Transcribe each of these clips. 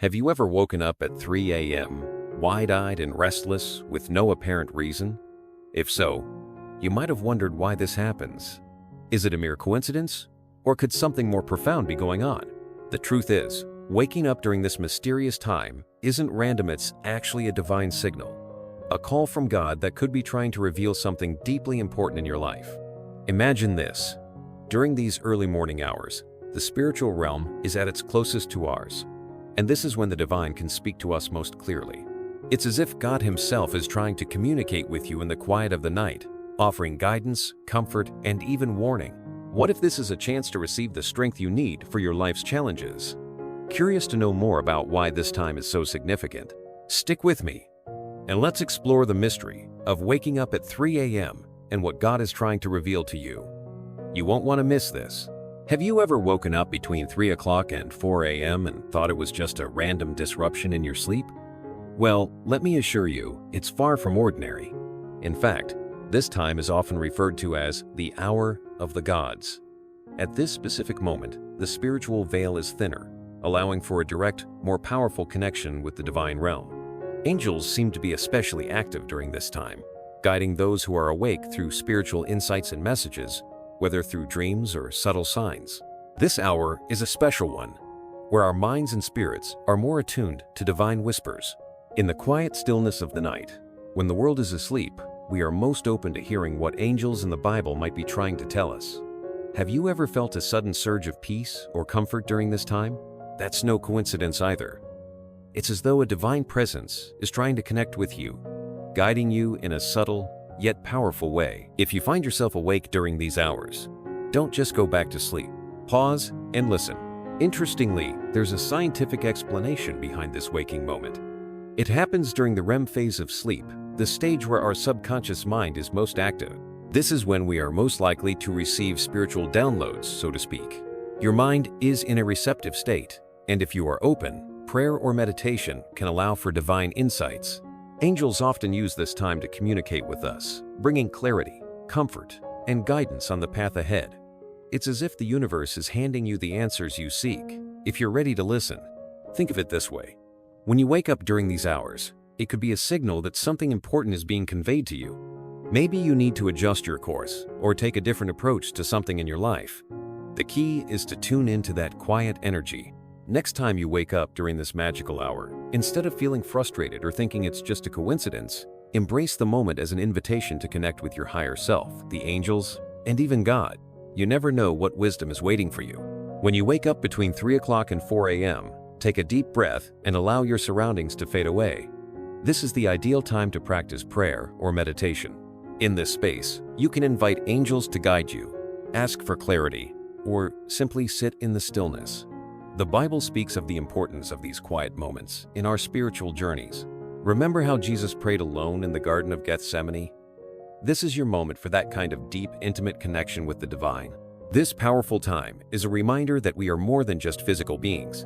Have you ever woken up at 3 a.m., wide-eyed and restless with no apparent reason? If so, you might have wondered why this happens. Is it a mere coincidence? Or could something more profound be going on? The truth is, waking up during this mysterious time isn't random, it's actually a divine signal. A call from God that could be trying to reveal something deeply important in your life. Imagine this. During these early morning hours, the spiritual realm is at its closest to ours. And this is when the divine can speak to us most clearly. It's as if God Himself is trying to communicate with you in the quiet of the night, offering guidance, comfort, and even warning. What if this is a chance to receive the strength you need for your life's challenges? Curious to know more about why this time is so significant? Stick with me, and let's explore the mystery of waking up at 3 a.m. and what God is trying to reveal to you. You won't want to miss this. Have you ever woken up between 3 o'clock and 4 a.m. and thought it was just a random disruption in your sleep? Well, let me assure you, it's far from ordinary. In fact, this time is often referred to as the hour of the gods. At this specific moment, the spiritual veil is thinner, allowing for a direct, more powerful connection with the divine realm. Angels seem to be especially active during this time, guiding those who are awake through spiritual insights and messages, whether through dreams or subtle signs. This hour is a special one, where our minds and spirits are more attuned to divine whispers. In the quiet stillness of the night, when the world is asleep, we are most open to hearing what angels in the Bible might be trying to tell us. Have you ever felt a sudden surge of peace or comfort during this time? That's no coincidence either. It's as though a divine presence is trying to connect with you, guiding you in a subtle yet powerful way. If you find yourself awake during these hours, don't just go back to sleep. Pause and listen. Interestingly, there's a scientific explanation behind this waking moment. It happens during the REM phase of sleep, the stage where our subconscious mind is most active. This is when we are most likely to receive spiritual downloads, so to speak. Your mind is in a receptive state, and if you are open, prayer or meditation can allow for divine insights. Angels often use this time to communicate with us, bringing clarity, comfort, and guidance on the path ahead. It's as if the universe is handing you the answers you seek, if you're ready to listen. Think of it this way. When you wake up during these hours, it could be a signal that something important is being conveyed to you. Maybe you need to adjust your course or take a different approach to something in your life. The key is to tune into that quiet energy. Next time you wake up during this magical hour, instead of feeling frustrated or thinking it's just a coincidence, embrace the moment as an invitation to connect with your higher self, the angels, and even God. You never know what wisdom is waiting for you. When you wake up between 3 o'clock and 4 a.m., take a deep breath and allow your surroundings to fade away. This is the ideal time to practice prayer or meditation. In this space, you can invite angels to guide you, ask for clarity, or simply sit in the stillness. The Bible speaks of the importance of these quiet moments in our spiritual journeys. Remember how Jesus prayed alone in the Garden of Gethsemane? This is your moment for that kind of deep, intimate connection with the divine. This powerful time is a reminder that we are more than just physical beings.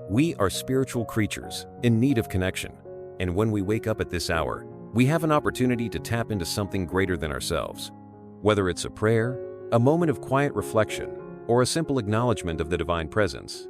We are spiritual creatures in need of connection. And when we wake up at this hour, we have an opportunity to tap into something greater than ourselves. Whether it's a prayer, a moment of quiet reflection, or a simple acknowledgement of the divine presence,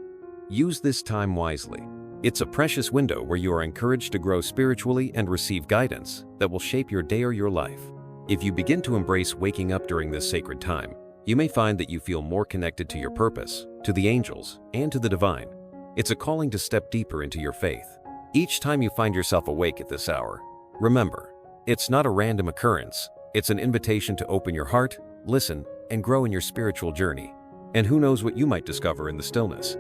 use this time wisely. It's a precious window where you are encouraged to grow spiritually and receive guidance that will shape your day or your life. If you begin to embrace waking up during this sacred time, you may find that you feel more connected to your purpose, to the angels, and to the divine. It's a calling to step deeper into your faith. Each time you find yourself awake at this hour, remember, it's not a random occurrence. It's an invitation to open your heart, listen, and grow in your spiritual journey. And who knows what you might discover in the stillness.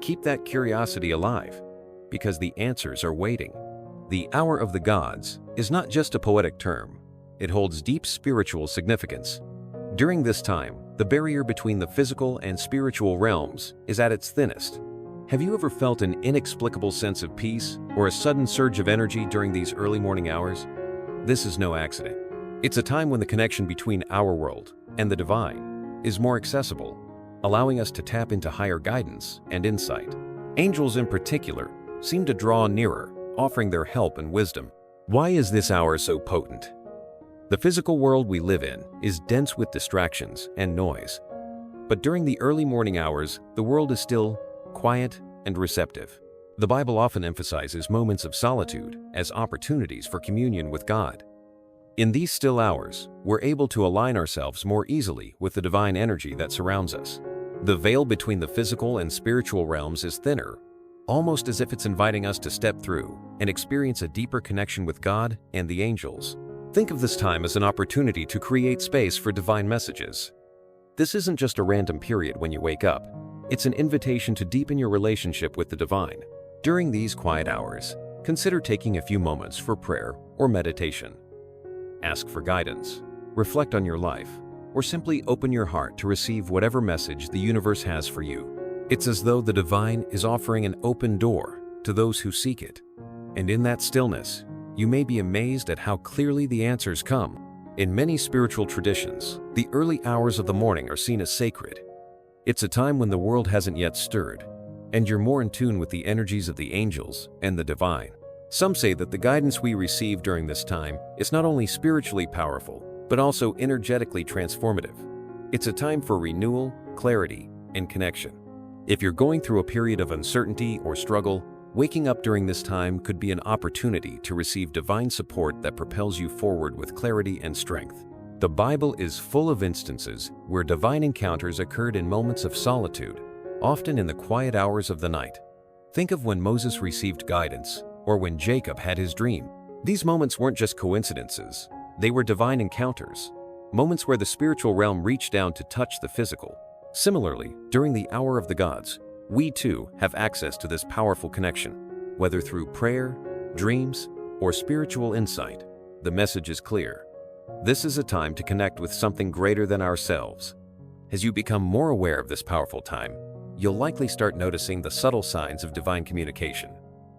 Keep that curiosity alive, because the answers are waiting. The hour of the gods is not just a poetic term. It holds deep spiritual significance. During this time, the barrier between the physical and spiritual realms is at its thinnest. Have you ever felt an inexplicable sense of peace or a sudden surge of energy during these early morning hours? This is no accident. It's a time when the connection between our world and the divine is more accessible, allowing us to tap into higher guidance and insight. Angels in particular seem to draw nearer, offering their help and wisdom. Why is this hour so potent? The physical world we live in is dense with distractions and noise. But during the early morning hours, the world is still, quiet, and receptive. The Bible often emphasizes moments of solitude as opportunities for communion with God. In these still hours, we're able to align ourselves more easily with the divine energy that surrounds us. The veil between the physical and spiritual realms is thinner, almost as if it's inviting us to step through and experience a deeper connection with God and the angels. Think of this time as an opportunity to create space for divine messages. This isn't just a random period when you wake up. It's an invitation to deepen your relationship with the divine. During these quiet hours, consider taking a few moments for prayer or meditation. Ask for guidance, reflect on your life, or simply open your heart to receive whatever message the universe has for you. It's as though the divine is offering an open door to those who seek it. And in that stillness, you may be amazed at how clearly the answers come. In many spiritual traditions, the early hours of the morning are seen as sacred. It's a time when the world hasn't yet stirred, and you're more in tune with the energies of the angels and the divine. Some say that the guidance we receive during this time is not only spiritually powerful, but also energetically transformative. It's a time for renewal, clarity, and connection. If you're going through a period of uncertainty or struggle, waking up during this time could be an opportunity to receive divine support that propels you forward with clarity and strength. The Bible is full of instances where divine encounters occurred in moments of solitude, often in the quiet hours of the night. Think of when Moses received guidance, or when Jacob had his dream. These moments weren't just coincidences, they were divine encounters, moments where the spiritual realm reached down to touch the physical. Similarly, during the hour of the gods, we too have access to this powerful connection. Whether through prayer, dreams, or spiritual insight, the message is clear. This is a time to connect with something greater than ourselves. As you become more aware of this powerful time, you'll likely start noticing the subtle signs of divine communication.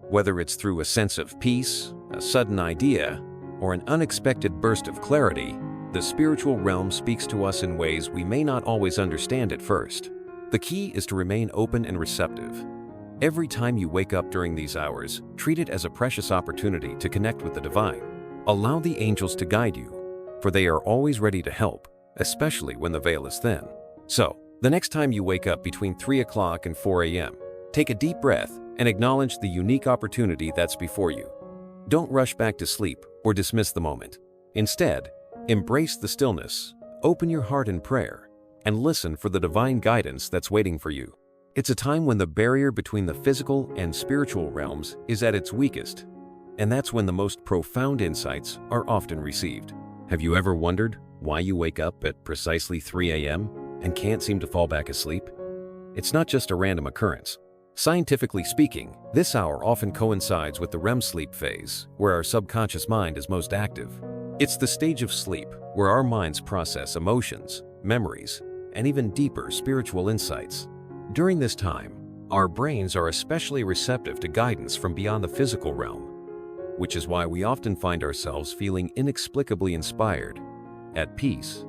Whether it's through a sense of peace, a sudden idea, or an unexpected burst of clarity, the spiritual realm speaks to us in ways we may not always understand at first. The key is to remain open and receptive. Every time you wake up during these hours, treat it as a precious opportunity to connect with the divine. Allow the angels to guide you, for they are always ready to help, especially when the veil is thin. So, the next time you wake up between 3 o'clock and 4 a.m., take a deep breath and acknowledge the unique opportunity that's before you. Don't rush back to sleep or dismiss the moment. Instead, embrace the stillness, open your heart in prayer, and listen for the divine guidance that's waiting for you. It's a time when the barrier between the physical and spiritual realms is at its weakest, and that's when the most profound insights are often received. Have you ever wondered why you wake up at precisely 3 a.m. and can't seem to fall back asleep? It's not just a random occurrence. Scientifically speaking, this hour often coincides with the REM sleep phase, where our subconscious mind is most active. It's the stage of sleep where our minds process emotions, memories, and even deeper spiritual insights. During this time, our brains are especially receptive to guidance from beyond the physical realm, which is why we often find ourselves feeling inexplicably inspired, at peace,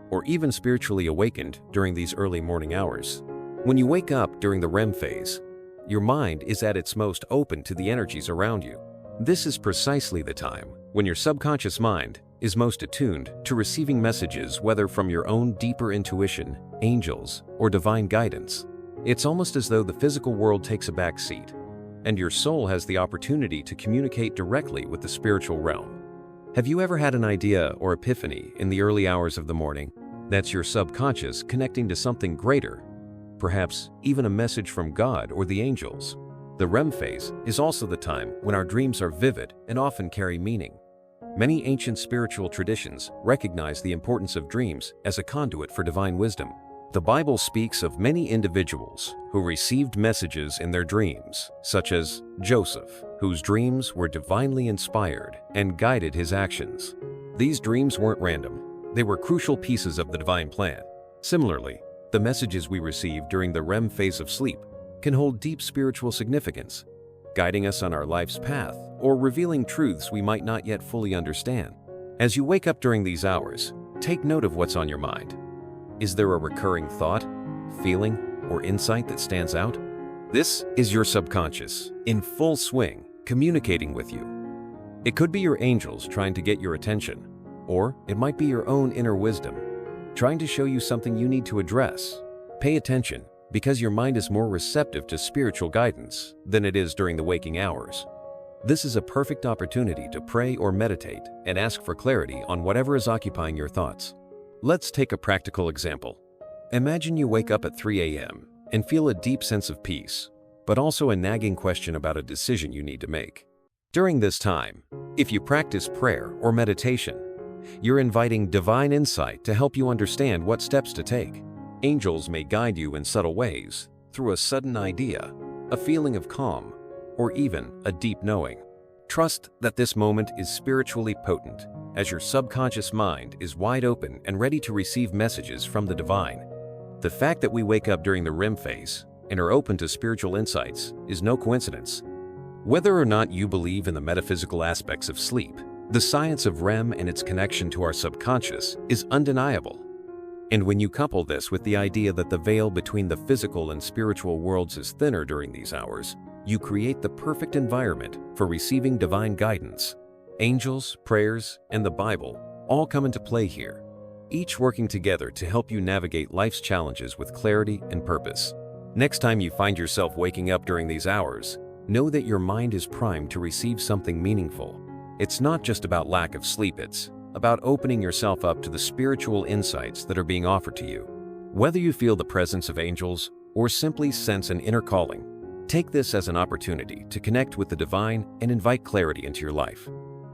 or even spiritually awakened during these early morning hours. When you wake up during the REM phase, your mind is at its most open to the energies around you. This is precisely the time when your subconscious mind is most attuned to receiving messages, whether from your own deeper intuition, angels, or divine guidance. It's almost as though the physical world takes a back seat, and your soul has the opportunity to communicate directly with the spiritual realm. Have you ever had an idea or epiphany in the early hours of the morning? That's your subconscious connecting to something greater, perhaps even a message from God or the angels. The REM phase is also the time when our dreams are vivid and often carry meaning. Many ancient spiritual traditions recognize the importance of dreams as a conduit for divine wisdom. The Bible speaks of many individuals who received messages in their dreams, such as Joseph, whose dreams were divinely inspired and guided his actions. These dreams weren't random. They were crucial pieces of the divine plan. Similarly, the messages we receive during the REM phase of sleep can hold deep spiritual significance, guiding us on our life's path or revealing truths we might not yet fully understand. As you wake up during these hours, take note of what's on your mind. Is there a recurring thought, feeling, or insight that stands out? This is your subconscious, in full swing, communicating with you. It could be your angels trying to get your attention, or it might be your own inner wisdom, trying to show you something you need to address. Pay attention, because your mind is more receptive to spiritual guidance than it is during the waking hours. This is a perfect opportunity to pray or meditate and ask for clarity on whatever is occupying your thoughts. Let's take a practical example. Imagine you wake up at 3 a.m. and feel a deep sense of peace, but also a nagging question about a decision you need to make. During this time, if you practice prayer or meditation, you're inviting divine insight to help you understand what steps to take. Angels may guide you in subtle ways, through a sudden idea, a feeling of calm, or even a deep knowing. Trust that this moment is spiritually potent, as your subconscious mind is wide open and ready to receive messages from the divine. The fact that we wake up during the REM phase and are open to spiritual insights is no coincidence. Whether or not you believe in the metaphysical aspects of sleep, the science of REM and its connection to our subconscious is undeniable. And when you couple this with the idea that the veil between the physical and spiritual worlds is thinner during these hours, you create the perfect environment for receiving divine guidance. Angels, prayers, and the Bible all come into play here, each working together to help you navigate life's challenges with clarity and purpose. Next time you find yourself waking up during these hours, know that your mind is primed to receive something meaningful. It's not just about lack of sleep, it's about opening yourself up to the spiritual insights that are being offered to you. Whether you feel the presence of angels or simply sense an inner calling, take this as an opportunity to connect with the divine and invite clarity into your life.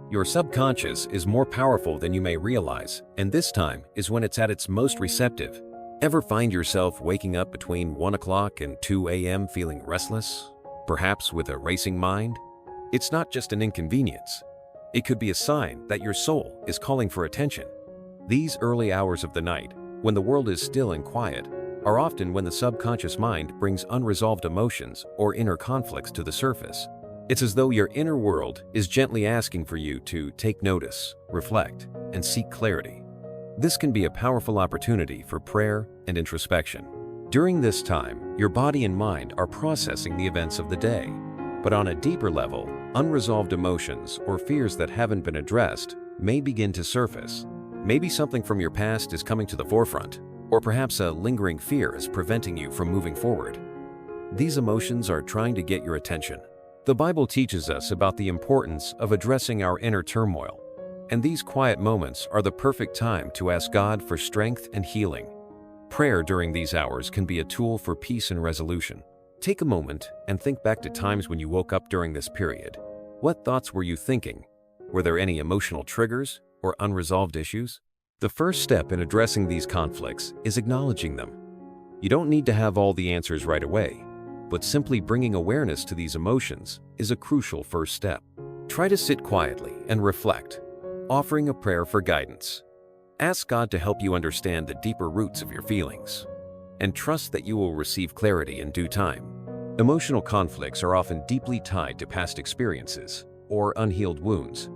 Your subconscious is more powerful than you may realize, and this time is when it's at its most receptive. Ever find yourself waking up between 1 o'clock and 2 a.m. feeling restless, perhaps with a racing mind? It's not just an inconvenience. It could be a sign that your soul is calling for attention. These early hours of the night, when the world is still and quiet, are often when the subconscious mind brings unresolved emotions or inner conflicts to the surface. It's as though your inner world is gently asking for you to take notice, reflect, and seek clarity. This can be a powerful opportunity for prayer and introspection. During this time, your body and mind are processing the events of the day, but on a deeper level, unresolved emotions or fears that haven't been addressed may begin to surface. Maybe something from your past is coming to the forefront, or perhaps a lingering fear is preventing you from moving forward. These emotions are trying to get your attention. The Bible teaches us about the importance of addressing our inner turmoil, and these quiet moments are the perfect time to ask God for strength and healing. Prayer during these hours can be a tool for peace and resolution. Take a moment and think back to times when you woke up during this period. What thoughts were you thinking? Were there any emotional triggers or unresolved issues? The first step in addressing these conflicts is acknowledging them. You don't need to have all the answers right away, but simply bringing awareness to these emotions is a crucial first step. Try to sit quietly and reflect, offering a prayer for guidance. Ask God to help you understand the deeper roots of your feelings, and trust that you will receive clarity in due time. Emotional conflicts are often deeply tied to past experiences or unhealed wounds,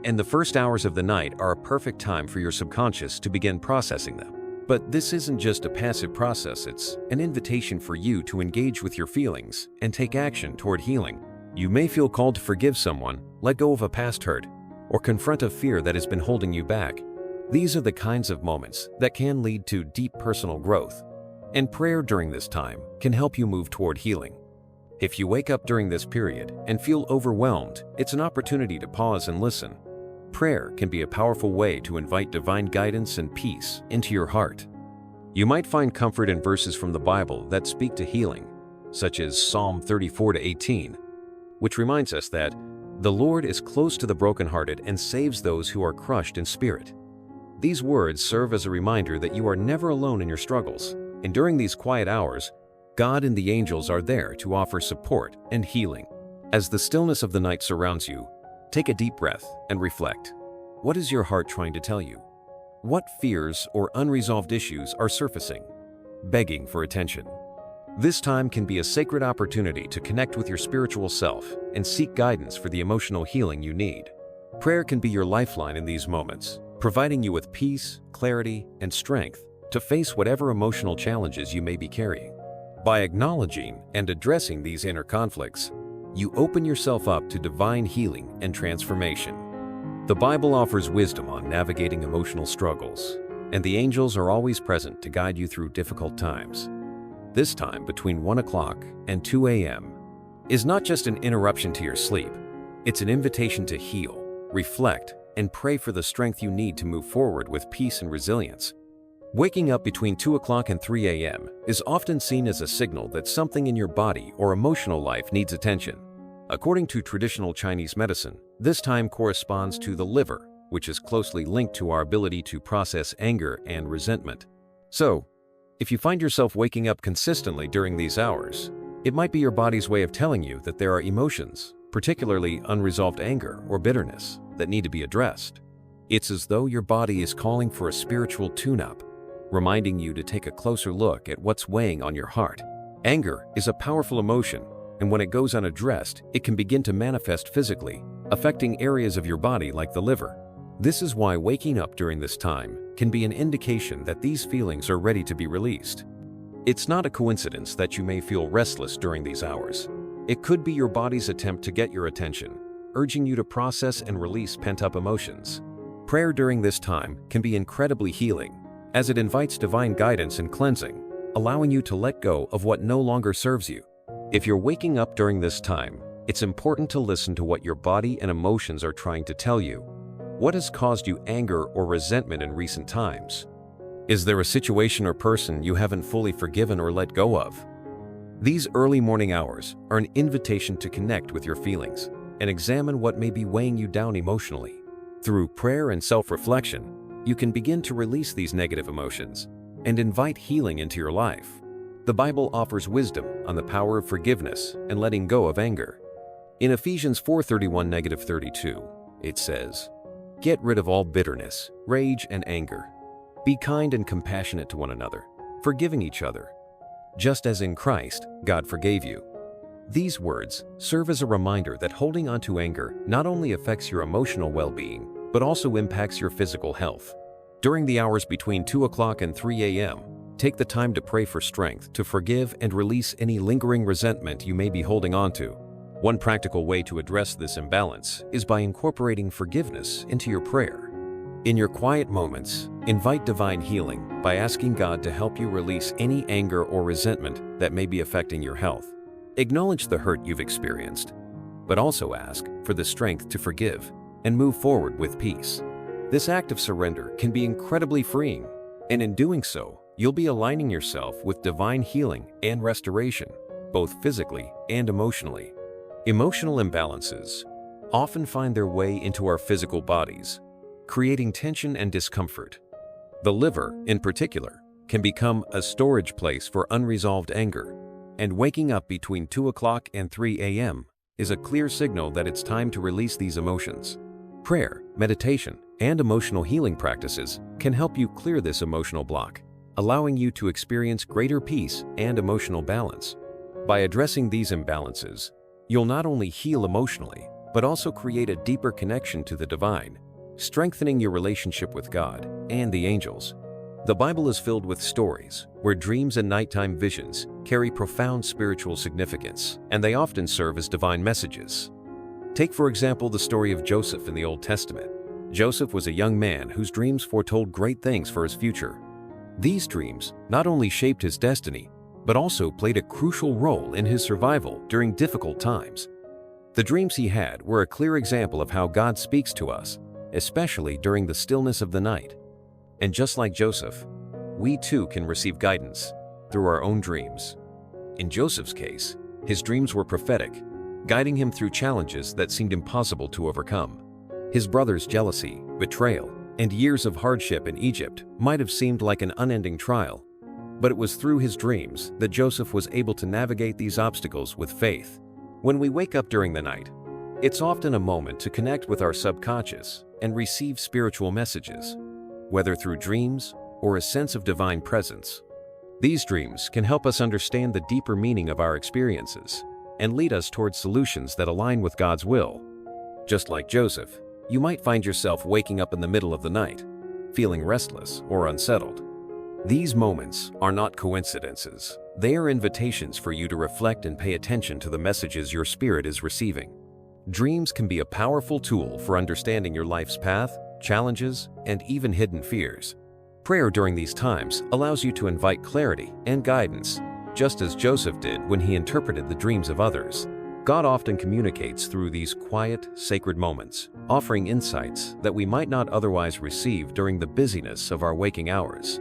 and the first hours of the night are a perfect time for your subconscious to begin processing them. But this isn't just a passive process, it's an invitation for you to engage with your feelings and take action toward healing. You may feel called to forgive someone, let go of a past hurt, or confront a fear that has been holding you back. These are the kinds of moments that can lead to deep personal growth, and prayer during this time can help you move toward healing. If you wake up during this period and feel overwhelmed, it's an opportunity to pause and listen. Prayer can be a powerful way to invite divine guidance and peace into your heart. You might find comfort in verses from the Bible that speak to healing, such as Psalm 34-18, which reminds us that the Lord is close to the brokenhearted and saves those who are crushed in spirit. These words serve as a reminder that you are never alone in your struggles, and during these quiet hours, God and the angels are there to offer support and healing. As the stillness of the night surrounds you, take a deep breath and reflect. What is your heart trying to tell you? What fears or unresolved issues are surfacing, begging for attention? This time can be a sacred opportunity to connect with your spiritual self and seek guidance for the emotional healing you need. Prayer can be your lifeline in these moments, providing you with peace, clarity, and strength to face whatever emotional challenges you may be carrying. By acknowledging and addressing these inner conflicts, you open yourself up to divine healing and transformation. The Bible offers wisdom on navigating emotional struggles, and the angels are always present to guide you through difficult times. this time between 1 o'clock and 2 a.m., is not just an interruption to your sleep. It's an invitation to heal, reflect, and pray for the strength you need to move forward with peace and resilience. Waking up between 2 o'clock and 3 a.m. is often seen as a signal that something in your body or emotional life needs attention. According to traditional Chinese medicine, this time corresponds to the liver, which is closely linked to our ability to process anger and resentment. So, if you find yourself waking up consistently during these hours, it might be your body's way of telling you that there are emotions, particularly unresolved anger or bitterness, that need to be addressed. It's as though your body is calling for a spiritual tune-up, reminding you to take a closer look at what's weighing on your heart. Anger is a powerful emotion, and when it goes unaddressed, it can begin to manifest physically, affecting areas of your body like the liver. This is why waking up during this time can be an indication that these feelings are ready to be released. It's not a coincidence that you may feel restless during these hours. It could be your body's attempt to get your attention, urging you to process and release pent-up emotions. Prayer during this time can be incredibly healing, as it invites divine guidance and cleansing, allowing you to let go of what no longer serves you. If you're waking up during this time, it's important to listen to what your body and emotions are trying to tell you. What has caused you anger or resentment in recent times? Is there a situation or person you haven't fully forgiven or let go of? These early morning hours are an invitation to connect with your feelings and examine what may be weighing you down emotionally. Through prayer and self-reflection, you can begin to release these negative emotions and invite healing into your life. The Bible offers wisdom on the power of forgiveness and letting go of anger. In Ephesians 4:31-32, it says, "Get rid of all bitterness, rage, and anger. Be kind and compassionate to one another, forgiving each other, just as in Christ God forgave you." These words serve as a reminder that holding on to anger not only affects your emotional well-being, but also impacts your physical health. During the hours between 2 o'clock and 3 a.m., take the time to pray for strength to forgive and release any lingering resentment you may be holding on to. One practical way to address this imbalance is by incorporating forgiveness into your prayer. In your quiet moments, invite divine healing by asking God to help you release any anger or resentment that may be affecting your health. Acknowledge the hurt you've experienced, but also ask for the strength to forgive and move forward with peace. This act of surrender can be incredibly freeing, and in doing so, you'll be aligning yourself with divine healing and restoration, both physically and emotionally. Emotional imbalances often find their way into our physical bodies, creating tension and discomfort. The liver, in particular, can become a storage place for unresolved anger, and waking up between 2 o'clock and 3 a.m. is a clear signal that it's time to release these emotions. Prayer, meditation, and emotional healing practices can help you clear this emotional block, allowing you to experience greater peace and emotional balance. By addressing these imbalances, you'll not only heal emotionally, but also create a deeper connection to the divine, strengthening your relationship with God and the angels. The Bible is filled with stories where dreams and nighttime visions carry profound spiritual significance, and they often serve as divine messages. Take, for example, the story of Joseph in the Old Testament. Joseph was a young man whose dreams foretold great things for his future. These dreams not only shaped his destiny, but also played a crucial role in his survival during difficult times. The dreams he had were a clear example of how God speaks to us, especially during the stillness of the night. And just like Joseph, we too can receive guidance through our own dreams. In Joseph's case, his dreams were prophetic, guiding him through challenges that seemed impossible to overcome. His brothers' jealousy, betrayal, and years of hardship in Egypt might have seemed like an unending trial, but it was through his dreams that Joseph was able to navigate these obstacles with faith. When we wake up during the night, it's often a moment to connect with our subconscious and receive spiritual messages, whether through dreams or a sense of divine presence. These dreams can help us understand the deeper meaning of our experiences and lead us towards solutions that align with God's will. Just like Joseph, you might find yourself waking up in the middle of the night, feeling restless or unsettled. These moments are not coincidences. They are invitations for you to reflect and pay attention to the messages your spirit is receiving. Dreams can be a powerful tool for understanding your life's path, challenges, and even hidden fears. Prayer during these times allows you to invite clarity and guidance, just as Joseph did when he interpreted the dreams of others. God often communicates through these quiet, sacred moments, offering insights that we might not otherwise receive during the busyness of our waking hours.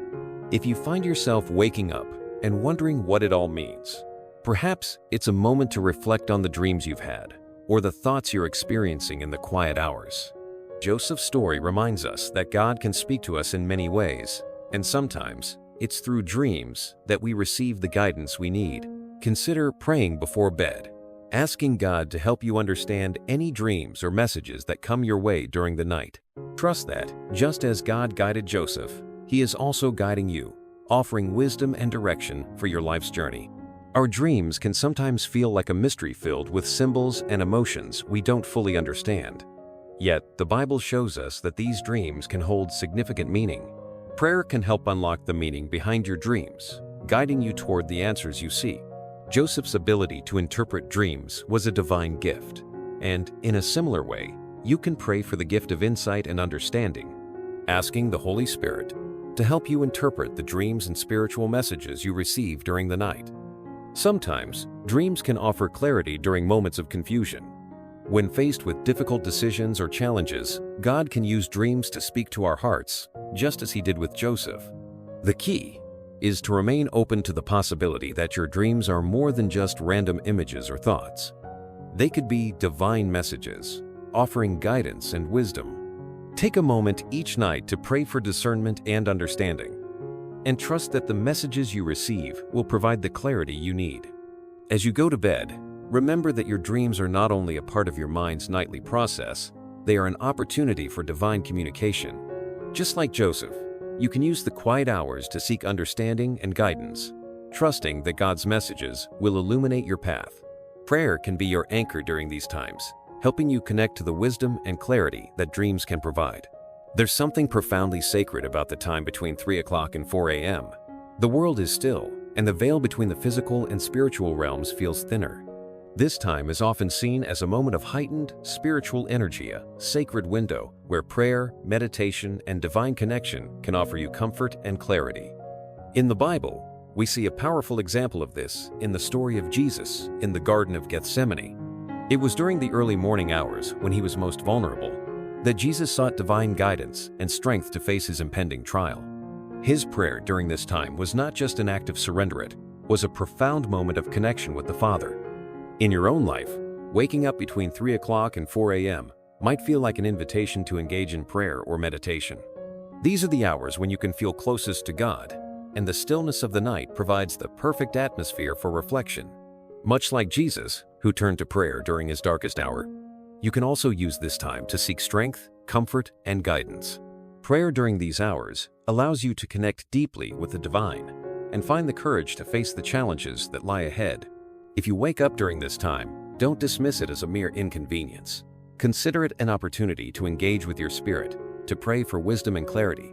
If you find yourself waking up and wondering what it all means, perhaps it's a moment to reflect on the dreams you've had or the thoughts you're experiencing in the quiet hours. Joseph's story reminds us that God can speak to us in many ways, and sometimes it's through dreams that we receive the guidance we need. Consider praying before bed, asking God to help you understand any dreams or messages that come your way during the night. Trust that, just as God guided Joseph, He is also guiding you, offering wisdom and direction for your life's journey. Our dreams can sometimes feel like a mystery filled with symbols and emotions we don't fully understand. Yet, the Bible shows us that these dreams can hold significant meaning. Prayer can help unlock the meaning behind your dreams, guiding you toward the answers you seek. Joseph's ability to interpret dreams was a divine gift, and in a similar way, you can pray for the gift of insight and understanding, asking the Holy Spirit to help you interpret the dreams and spiritual messages you receive during the night. Sometimes, dreams can offer clarity during moments of confusion. When faced with difficult decisions or challenges, God can use dreams to speak to our hearts, just as He did with Joseph. The key is to remain open to the possibility that your dreams are more than just random images or thoughts. They could be divine messages, offering guidance and wisdom. Take a moment each night to pray for discernment and understanding, and trust that the messages you receive will provide the clarity you need. As you go to bed, remember that your dreams are not only a part of your mind's nightly process, they are an opportunity for divine communication. Just like Joseph, you can use the quiet hours to seek understanding and guidance, trusting that God's messages will illuminate your path. Prayer can be your anchor during these times, helping you connect to the wisdom and clarity that dreams can provide. There's something profoundly sacred about the time between 3 o'clock and 4 a.m. The world is still, and the veil between the physical and spiritual realms feels thinner. This time is often seen as a moment of heightened spiritual energy, a sacred window where prayer, meditation, and divine connection can offer you comfort and clarity. In the Bible, we see a powerful example of this in the story of Jesus in the Garden of Gethsemane. It was during the early morning hours, when He was most vulnerable, that Jesus sought divine guidance and strength to face His impending trial. His prayer during this time was not just an act of surrender, it was a profound moment of connection with the Father. In your own life, waking up between 3 o'clock and 4 a.m. might feel like an invitation to engage in prayer or meditation. These are the hours when you can feel closest to God, and the stillness of the night provides the perfect atmosphere for reflection. Much like Jesus, who turned to prayer during his darkest hour, you can also use this time to seek strength, comfort, and guidance. Prayer during these hours allows you to connect deeply with the divine and find the courage to face the challenges that lie ahead. If you wake up during this time, don't dismiss it as a mere inconvenience. Consider it an opportunity to engage with your spirit, to pray for wisdom and clarity.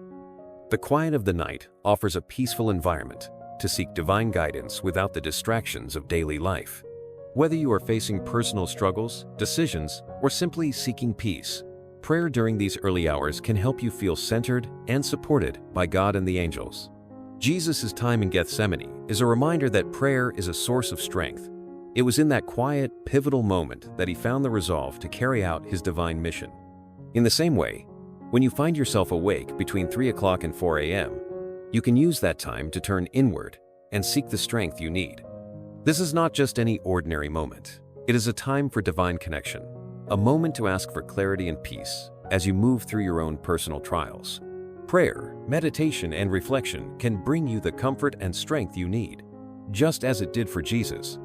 The quiet of the night offers a peaceful environment to seek divine guidance without the distractions of daily life. Whether you are facing personal struggles, decisions, or simply seeking peace, prayer during these early hours can help you feel centered and supported by God and the angels. Jesus' time in Gethsemane is a reminder that prayer is a source of strength. It was in that quiet, pivotal moment that He found the resolve to carry out His divine mission. In the same way, when you find yourself awake between 3 o'clock and 4 a.m., you can use that time to turn inward and seek the strength you need. This is not just any ordinary moment. It is a time for divine connection, a moment to ask for clarity and peace as you move through your own personal trials. Prayer, meditation, and reflection can bring you the comfort and strength you need, just as it did for Jesus.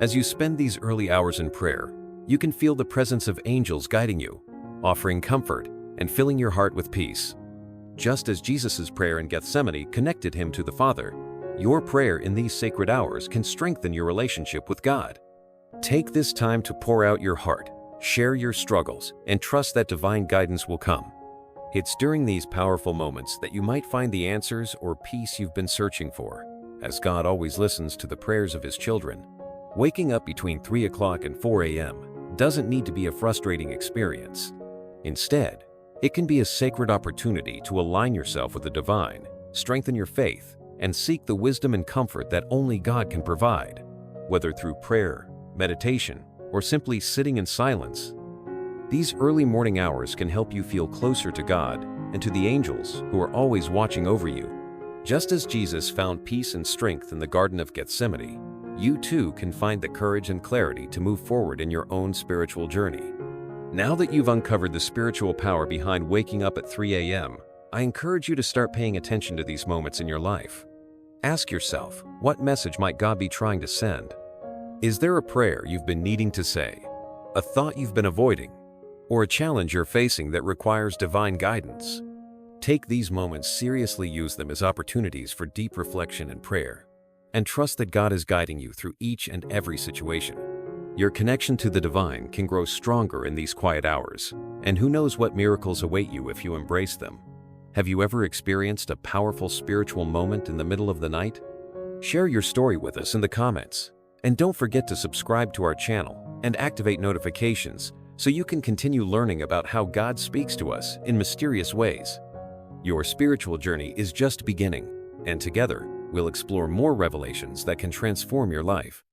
As you spend these early hours in prayer, you can feel the presence of angels guiding you, offering comfort and filling your heart with peace. Just as Jesus' prayer in Gethsemane connected Him to the Father, your prayer in these sacred hours can strengthen your relationship with God. Take this time to pour out your heart, share your struggles, and trust that divine guidance will come. It's during these powerful moments that you might find the answers or peace you've been searching for, as God always listens to the prayers of His children. Waking up between 3 o'clock and 4 a.m. doesn't need to be a frustrating experience. Instead, it can be a sacred opportunity to align yourself with the divine, strengthen your faith, and seek the wisdom and comfort that only God can provide, whether through prayer, meditation, or simply sitting in silence. These early morning hours can help you feel closer to God and to the angels who are always watching over you. Just as Jesus found peace and strength in the Garden of Gethsemane, you too can find the courage and clarity to move forward in your own spiritual journey. Now that you've uncovered the spiritual power behind waking up at 3 a.m., I encourage you to start paying attention to these moments in your life. Ask yourself, what message might God be trying to send? Is there a prayer you've been needing to say, a thought you've been avoiding, or a challenge you're facing that requires divine guidance? Take these moments seriously, use them as opportunities for deep reflection and prayer, and trust that God is guiding you through each and every situation. Your connection to the divine can grow stronger in these quiet hours, and who knows what miracles await you if you embrace them. Have you ever experienced a powerful spiritual moment in the middle of the night? Share your story with us in the comments, and don't forget to subscribe to our channel and activate notifications so you can continue learning about how God speaks to us in mysterious ways. Your spiritual journey is just beginning, and together we'll explore more revelations that can transform your life.